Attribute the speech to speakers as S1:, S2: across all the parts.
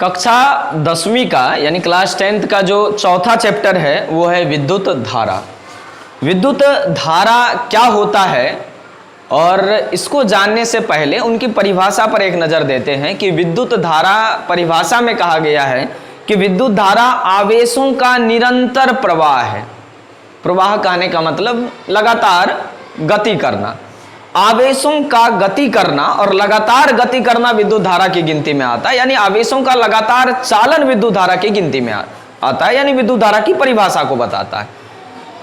S1: कक्षा 10वीं का यानी क्लास 10th का जो चौथा चैप्टर है वो है विद्युत धारा। विद्युत धारा क्या होता है और इसको जानने से पहले उनकी परिभाषा पर एक नज़र देते हैं कि विद्युत धारा परिभाषा में कहा गया है कि विद्युत धारा आवेशों का निरंतर प्रवाह है। प्रवाह कहने का मतलब लगातार गति करना। आवेशों का गति करना और लगातार गति करना विद्युत धारा की गिनती में आता है, यानी आवेशों का लगातार चालन विद्युत धारा की गिनती में आता है, यानी विद्युत धारा की परिभाषा को बताता है।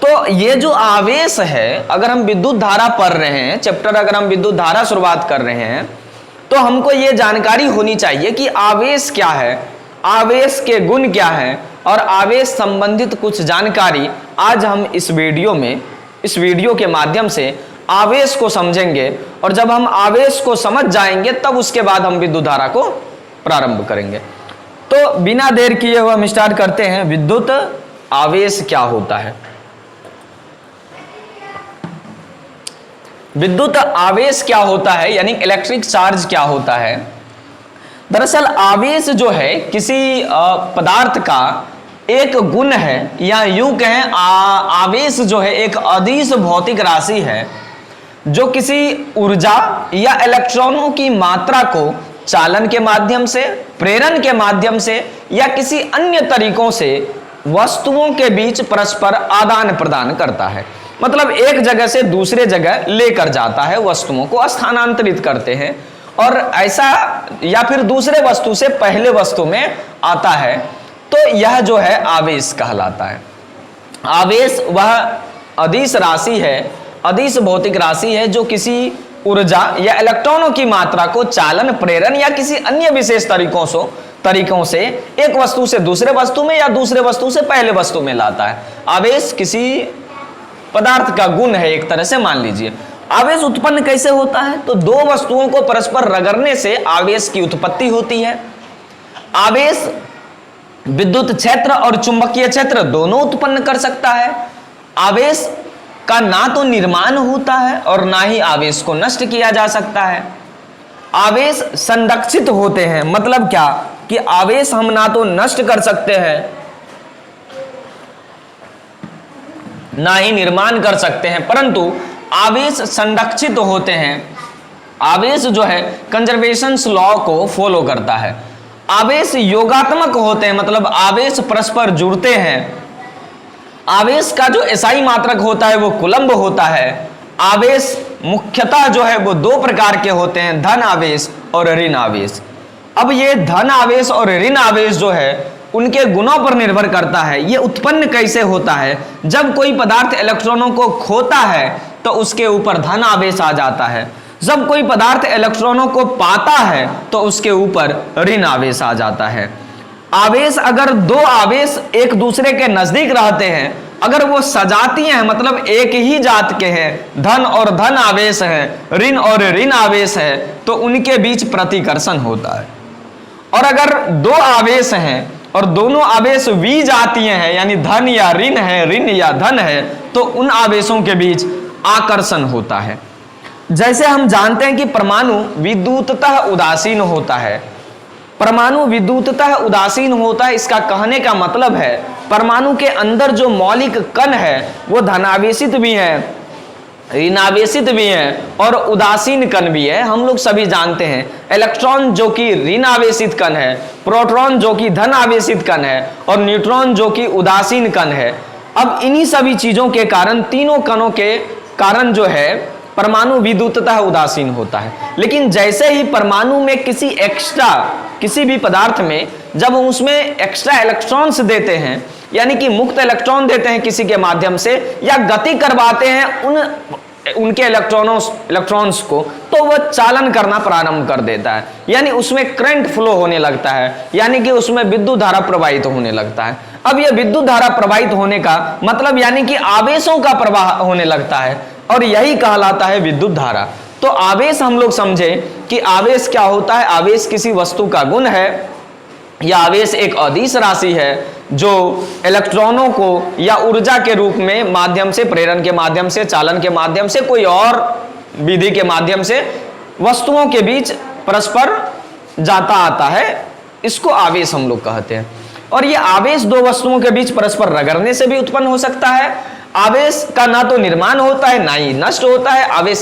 S1: तो ये जो आवेश है, अगर हम विद्युत धारा पढ़ रहे हैं चैप्टर, अगर हम विद्युत धारा शुरुआत कर रहे हैं तो हमको ये जानकारी होनी चाहिए कि आवेश क्या है, आवेश के गुण क्या है और आवेश संबंधित कुछ जानकारी आज हम इस वीडियो के माध्यम से आवेश को समझेंगे। और जब हम आवेश को समझ जाएंगे तब उसके बाद हम विद्युत धारा को प्रारंभ करेंगे। तो बिना देर किए हुए हम स्टार्ट करते हैं। विद्युत आवेश क्या होता है? विद्युत आवेश क्या होता है यानी इलेक्ट्रिक चार्ज क्या होता है? दरअसल आवेश जो है किसी पदार्थ का एक गुण है, या यूं कहें आवेश जो है एक अदिश भौतिक राशि है जो किसी ऊर्जा या इलेक्ट्रॉनों की मात्रा को चालन के माध्यम से, प्रेरण के माध्यम से या किसी अन्य तरीकों से वस्तुओं के बीच परस्पर आदान प्रदान करता है। मतलब एक जगह से दूसरे जगह लेकर जाता है, वस्तुओं को स्थानांतरित करते हैं और ऐसा, या फिर दूसरे वस्तु से पहले वस्तु में आता है, तो यह जो है आवेश कहलाता है। आवेश वह अदिश राशि है, अदिश भौतिक राशि है जो किसी ऊर्जा या इलेक्ट्रॉनों की मात्रा को चालन, प्रेरण या किसी अन्य विशेष तरीकों से एक वस्तु से दूसरे वस्तु में या दूसरे वस्तु से पहले वस्तु में लाता है। आवेश किसी पदार्थ का गुण है एक तरह से, मान लीजिए। आवेश उत्पन्न कैसे होता है? तो दो वस्तुओं को परस्पर रगड़ने से आवेश की उत्पत्ति होती है। आवेश विद्युत क्षेत्र और चुंबकीय क्षेत्र दोनों उत्पन्न कर सकता है। आवेश का ना तो निर्माण होता है और ना ही आवेश को नष्ट किया जा सकता है। आवेश संरक्षित होते हैं, मतलब क्या कि आवेश हम ना तो नष्ट कर सकते हैं ना ही निर्माण कर सकते हैं, परंतु आवेश संरक्षित होते हैं। आवेश जो है कंजर्वेशन लॉ को फॉलो करता है। आवेश योगात्मक होते हैं, मतलब आवेश परस्पर जुड़ते हैं। आवेश का जो एसआई मात्रक होता है वो कूलम्ब होता है। आवेश मुख्यतः जो है वो दो प्रकार के होते हैं, धन आवेश और ऋण आवेश। अब ये धन आवेश और ऋण आवेश जो है उनके गुणों पर निर्भर करता है। ये उत्पन्न कैसे होता है? जब कोई पदार्थ इलेक्ट्रॉनों को खोता है तो उसके ऊपर धन आवेश आ जाता है। जब कोई पदार्थ इलेक्ट्रॉनों को पाता है तो उसके ऊपर ऋण आवेश आ जाता है। आवेश, अगर दो आवेश एक दूसरे के नजदीक रहते हैं, अगर वो सजातीय हैं, मतलब एक ही जात के हैं, धन और धन आवेश है, ऋण और ऋण आवेश है, तो उनके बीच प्रतिकर्षण होता है। और अगर दो आवेश हैं और दोनों आवेश विजातीय हैं, यानी धन या ऋण है, ऋण या धन है, तो उन आवेशों के बीच आकर्षण होता है। जैसे हम जानते हैं कि परमाणु विद्युततः उदासीन होता है। परमाणु विद्युततः उदासीन होता है, इसका कहने का मतलब है परमाणु के अंदर जो मौलिक कण है वो धनावेशित भी है, ऋणावेशित भी है और उदासीन कण भी है। हम लोग सभी जानते हैं इलेक्ट्रॉन जो कि ऋणावेशित कण है, प्रोटॉन जो कि धनावेशित कण है और न्यूट्रॉन जो कि उदासीन कण है। अब इन्हीं सभी चीजों के कारण, तीनों कणों के कारण जो है परमाणु विद्युततः उदासीन होता है। लेकिन जैसे ही परमाणु में किसी भी पदार्थ में जब हम उसमें एक्स्ट्रा इलेक्ट्रॉन्स देते हैं, यानी कि मुक्त इलेक्ट्रॉन देते हैं किसी के माध्यम से या गति करवाते हैं उनके इलेक्ट्रॉन्स को, तो वह चालन करना प्रारंभ कर देता है, यानी उसमें करंट फ्लो होने लगता है, यानी कि उसमें विद्युत धारा प्रवाहित होने लगता है। अब यह विद्युत धारा प्रवाहित होने का मतलब यानी कि आवेशों का प्रवाह होने लगता है और यही कहलाता है विद्युत धारा। तो आवेश हम लोग समझे कि आवेश क्या होता है? आवेश किसी वस्तु का गुण है या आवेश एक अदिश राशि है जो इलेक्ट्रॉनों को या ऊर्जा के रूप में माध्यम से, प्रेरण के माध्यम से, चालन के माध्यम से, कोई और विधि के माध्यम से वस्तुओं के बीच परस्पर जाता आता है इसको आवेश हम लोग कहते हैं। और ये आवेश दो वस्तुओं के बीच परस्पर रगड़ने से भी उत्पन्न हो सकता है। आवेश का ना तो निर्माण होता है ना ही नष्ट होता है। आवेश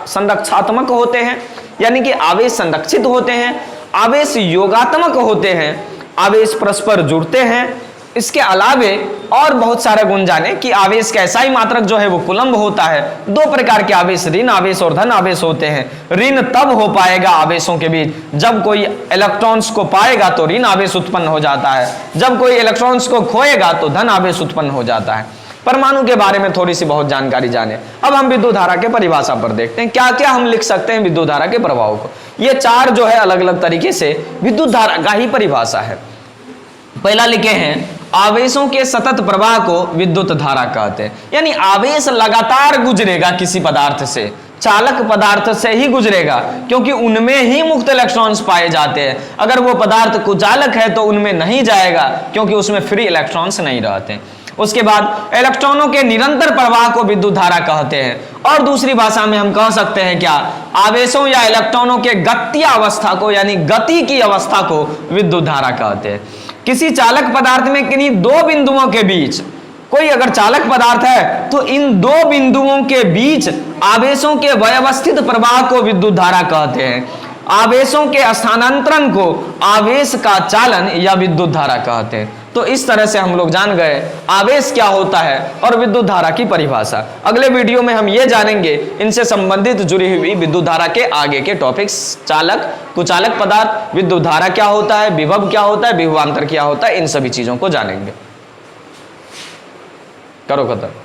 S1: संरक्षात्मक होते हैं, यानी कि आवेश संरक्षित होते हैं। आवेश योगात्मक होते हैं, आवेश परस्पर जुड़ते हैं। इसके अलावे और बहुत सारे गुण जाने कि आवेश का ऐसा ही मात्रक जो है वो कूलम्ब होता है। दो प्रकार के आवेश, ऋण आवेश और धन आवेश होते हैं। ऋण तब हो पाएगा आवेशों के बीच जब कोई इलेक्ट्रॉन्स को पाएगा तो ऋण आवेश उत्पन्न हो जाता है, जब कोई इलेक्ट्रॉन्स को खोएगा तो धन आवेश उत्पन्न हो जाता है। परमाणु के बारे में थोड़ी सी बहुत जानकारी जाने। अब हम विद्युत धारा के परिभाषा पर देखते हैं, क्या क्या हम लिख सकते हैं विद्युत धारा के प्रभाव को। ये चार जो है अलग अलग तरीके से विद्युत धारा का ही परिभाषा है। पहला लिखे हैं, आवेशों के सतत प्रवाह को विद्युत धारा कहते हैं। यानी आवेश लगातार गुजरेगा किसी पदार्थ से, चालक पदार्थ से ही गुजरेगा, क्योंकि उनमें ही मुक्त इलेक्ट्रॉन्स पाए जाते हैं। अगर वो पदार्थ कुचालक है तो उनमें नहीं जाएगा, क्योंकि उसमें फ्री इलेक्ट्रॉन्स नहीं रहते। उसके बाद इलेक्ट्रॉनों के निरंतर प्रवाह को विद्युत धारा कहते हैं। और दूसरी भाषा में हम कह सकते हैं क्या, आवेशों या इलेक्ट्रॉनों के गतीय अवस्था को, यानी गति की अवस्था को विद्युत धारा कहते हैं। किसी चालक पदार्थ में किन्हीं दो बिंदुओं के बीच, कोई अगर चालक पदार्थ है तो इन दो बिंदुओं के बीच आवेशों के व्यवस्थित प्रवाह को विद्युत धारा कहते हैं। आवेशों के स्थानांतरण को आवेश का चालन या विद्युत धारा कहते हैं। तो इस तरह से हम लोग जान गए आवेश क्या होता है और विद्युत धारा की परिभाषा। अगले वीडियो में हम ये जानेंगे इनसे संबंधित जुड़ी हुई विद्युत धारा के आगे के टॉपिक्स, चालक, कुचालक पदार्थ, विद्युत धारा क्या होता है, विभव क्या होता है, विभवांतर क्या होता है, इन सभी चीजों को जानेंगे। करो खत्म।